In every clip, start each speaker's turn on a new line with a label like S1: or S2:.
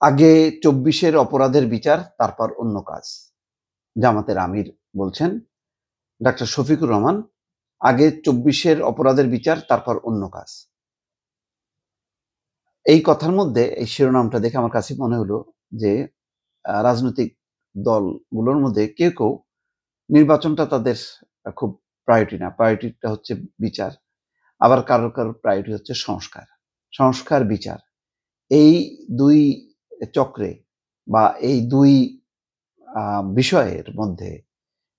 S1: আগে ২৪-এর অপরাধের বিচার, তারপর অন্য কাজ। জামাতের আমির বলছেন, ডাক্তার শফিকুর রহমান, আগে ২৪-এর অপরাধের বিচার, তারপর অন্য কাজ। এই কথার মধ্যে এই শিরোনামটা দেখে আমার কাছে মনে হলো যে রাজনৈতিক দলগুলোর মধ্যে কেউ কেউ নির্বাচনটা তাদের খুব প্রায়োরিটি না, প্রায়োরিটিটা হচ্ছে বিচার। আবার কারোর কারোর প্রায়োরিটি হচ্ছে সংস্কার, সংস্কার বিচার। এই দুই চক্রে বা এই দুই বিষয়ের মধ্যে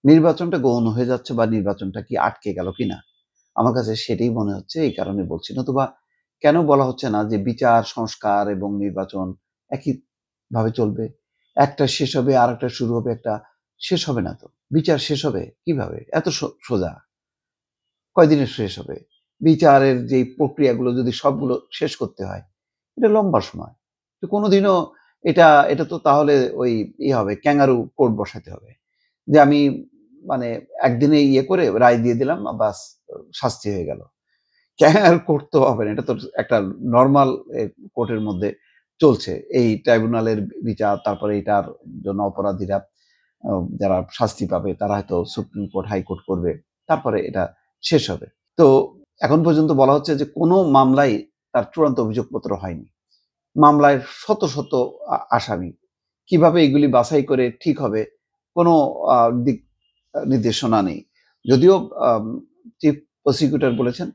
S1: নির্বাচনটা গৌণ হয়ে যাচ্ছে বা নির্বাচনটা কি আটকে গেল কিনা, আমার কাছে সেটাই মনে হচ্ছে। এই কারণে বলছি। নতুবা কেন বলা হচ্ছে না যে বিচার, সংস্কার এবং নির্বাচন একই ভাবে চলবে? একটা শেষ হবে, আর একটা শুরু হবে, একটা শেষ হবে না তো। বিচার শেষ হবে কিভাবে? এত সোজা। কয়দিনে শেষ হবে? বিচারের যে প্রক্রিয়াগুলো যদি সবগুলো শেষ করতে হয়, এটা লম্বা সময়। তো কোনোদিনও এটা এটা তো তাহলে ওই হবে, ক্যাঙ্গারু কোর্ট বসাতে হবে। যে আমি মানে একদিনে করে রায় দিয়ে দিলাম, বাস শাস্তি হয়ে গেল। ক্যাঙ্গারু কোর্ট তো হবে না। এটা তো একটা নরমাল কোর্টের মধ্যে চলছে। এই ট্রাইব্যুনালের বিচার, তারপরে এটার জন্য অপরাধীরা যারা শাস্তি পাবে তারা হয়তো সুপ্রিম কোর্ট, হাইকোর্ট করবে। তারপরে এটা শেষ হবে। তো এখন পর্যন্ত বলা হচ্ছে যে কোনো মামলায় তার চূড়ান্ত অভিযোগপত্র হয়নি। মামলায় শত শত আসামি। কিভাবে এগুলি বাছাই করে ঠিক হবে কোনো দিক নির্দেশনা নেই। যদিও চিফ প্রসিকিউটর বলেছেন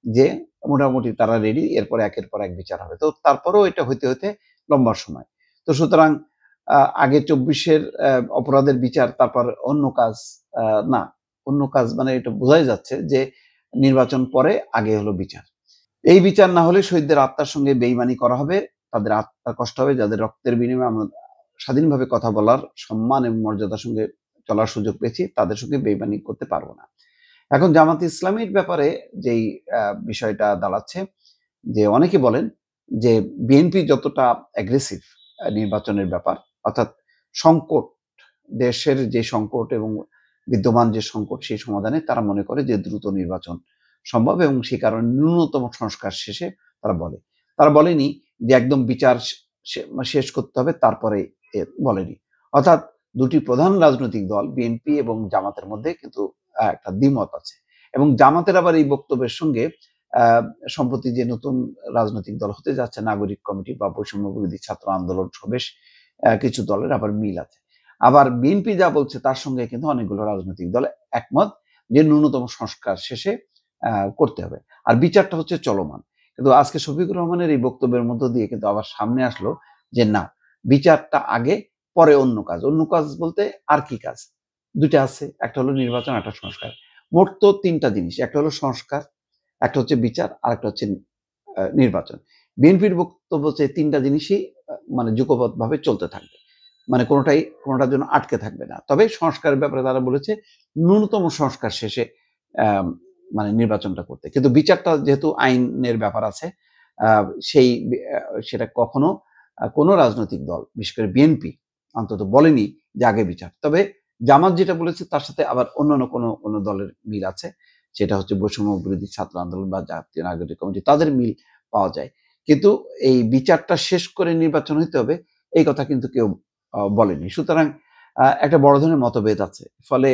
S1: যে মোটামুটি তারা রেডি, এরপরে একের পর এক বিচার হবে। তো তারপরেও এটা হইতে হইতে লম্বা সময়। তো সুতরাং আগে ২৪-এর অপরাধের বিচার, তারপর অন্য কাজ। না, অন্য কাজ মানে এটা বোঝাই যাচ্ছে যে নির্বাচন পরে, আগে হলো বিচার। এই বিচার না হলে শহীদদের আত্মার সঙ্গে বেইমানি করা হবে, তাদের আত্মার কষ্ট হবে, যাদের রক্তের বিনিময়ে আমরা স্বাধীনভাবে কথা বলার, সম্মান এবং মর্যাদার সঙ্গে চলার সুযোগ পেয়েছি, তাদের সঙ্গে বেইমানি করতে পারবো না। এখন জামাত ইসলামীর ব্যাপারে যেই বিষয়টা দাঁড়াচ্ছে, যে অনেকে বলেন যে বিএনপি যতটা অ্যাগ্রেসিভ নির্বাচনের ব্যাপার, অর্থাৎ সংকট, দেশের যে সংকট এবং বিদ্যমান যে সংকট, সেই সমাধানে তারা মনে করে যে দ্রুত নির্বাচন সম্ভব, এবং সেই কারণে ন্যূনতম সংস্কার শেষে তারা বলে। তারা বলেনি যে একদম বিচার শেষ করতে হবে তারপরে, বলেনি। অর্থাৎ দুটি প্রধান রাজনৈতিক দল বিএনপি এবং জামাতের মধ্যে কিন্তু একটা দ্বিমত আছে, এবং জামাতের আবার এই বক্তব্যের সঙ্গে সম্প্রতি যে নতুন রাজনৈতিক দল হতে যাচ্ছে নাগরিক কমিটি বা বৈষম্য বিরোধী ছাত্র আন্দোলন সহ বেশ কিছু দলের আবার মিল আছে। আবার বিএনপি যা বলছে তার সঙ্গে কিন্তু অনেকগুলো রাজনৈতিক দল একমত যে ন্যূনতম সংস্কার শেষে করতে হবে, আর বিচারটা হচ্ছে চলমান। কিন্তু আজকে শফিকুর রহমানের এই বক্তব্যের মধ্য দিয়ে কিন্তু আবার সামনে আসলো যে না, বিচারটা আগে, পরে অন্য কাজ। অন্য কাজ বলতে আর কি কাজ? দুইটা আছে, একটা হলো নির্বাচন, একটা সংস্কার। মোট তো তিনটা জিনিস, একটা হলো সংস্কার, একটা হচ্ছে বিচার, আর একটা হচ্ছে নির্বাচন। বিএনপির বক্তব্য হচ্ছে তিনটা জিনিসই মানে যুগপৎভাবে চলতে থাকবে, মানে কোনোটার জন্য আটকে থাকবে না। তবে সংস্কারের ব্যাপারে তারা বলেছে ন্যূনতম সংস্কার শেষে মানে নির্বাচনটা করতে। কিন্তু বিচারটা যেহেতু আইনের ব্যাপার আছে, সেই সেটা কখনো কোনো রাজনৈতিক দল, বিশেষ করে বিএনপি অন্তত বলেনি যে আগে বিচার। তবে জামাত যেটা বলেছে তার সাথে আবার অন্যান্য কোনো দলের মিল আছে। সেটা হচ্ছে বৈষম্য বিরোধী ছাত্র আন্দোলন বা জাতীয় নাগরিক কমিটি, তাদের মিল পাওয়া যায়। কিন্তু এই বিচারটা শেষ করে নির্বাচন হইতে হবে, এই কথা কিন্তু কেউ বলেনি। সুতরাং একটা বড় ধরনের মতভেদ আছে। ফলে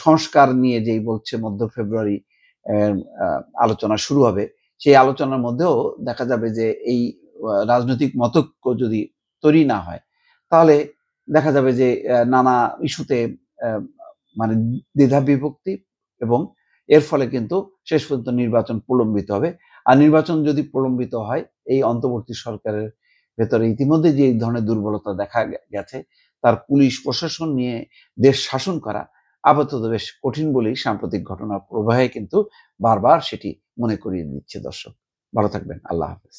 S1: সংস্কার নিয়ে যেই বলছে মধ্য ফেব্রুয়ারি আলোচনা শুরু হবে, সেই আলোচনার মধ্যেও দেখা যাবে যে এই রাজনৈতিক মতৈক্য যদি তৈরি না হয়, তাহলে দেখা যাবে যে নানা ইস্যুতে মানে দ্বিধা বিভক্তি, এবং এর ফলে কিন্তু শেষ পর্যন্ত নির্বাচন প্রলম্বিত হবে। আর নির্বাচন যদি প্রলম্বিত হয়, এই অন্তর্বর্তী সরকারের ভেতরে ইতিমধ্যে যে এই ধরনের দুর্বলতা দেখা গেছে, তার পুলিশ প্রশাসন নিয়ে দেশ শাসন করা আপাতত বেশ কঠিন বলেই সাম্প্রতিক ঘটনার প্রবাহে কিন্তু বারবার সেটি মনে করিয়ে দিচ্ছে। দর্শক ভালো থাকবেন। আল্লাহ হাফেজ।